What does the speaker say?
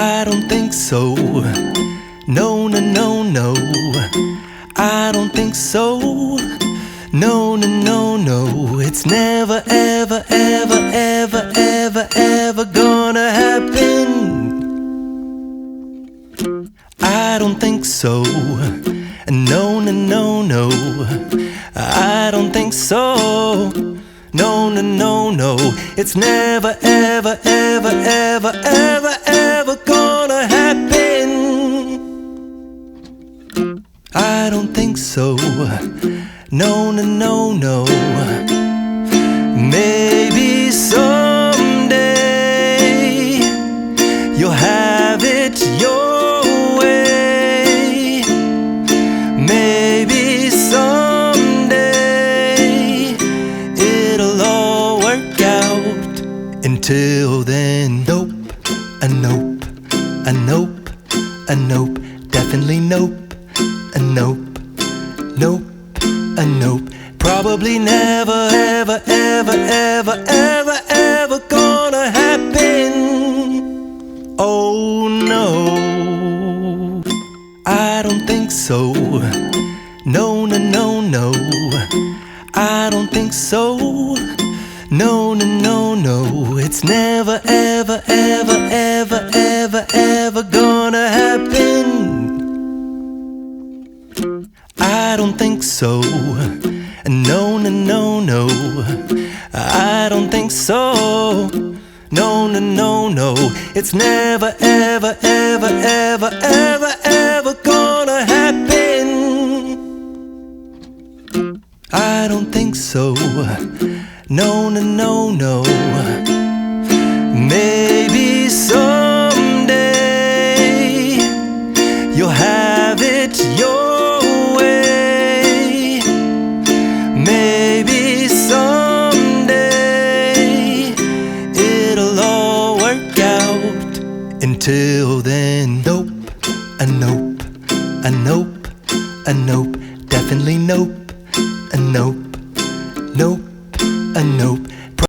I don't think so. No, no, no, no. I don't think so. No, no, no, no. It's never, ever, ever, ever, ever, ever gonna happen. I don't think so. No, no, no, no. I don't think so. No, no, no, no. It's never, ever, ever, ever, ever, ever gonna happen. I don't think so. No, no, no, no. Maybe someday you'll have it your way. Maybe someday it'll all work out. Until then, nope, a nope, a nope, a nope, definitely nope, a nope, nope, a nope. Probably never, ever, ever, ever, ever, ever gonna happen. Oh no, I don't think so. No, no, no, no. I don't think so. No, no, no, no. It's never, ever, ever, ever, ever, ever gonna happen. I don't think so. No, no, no, no. I don't think so. No, no, no, no. It's never, ever, ever, ever, ever, ever gonna happen. I don't think so. No, no, no, no. Maybe someday you'll have it your way. Maybe someday it'll all work out. Until then, nope, a nope, a nope, a nope, definitely nope, a nope, nope, a nope.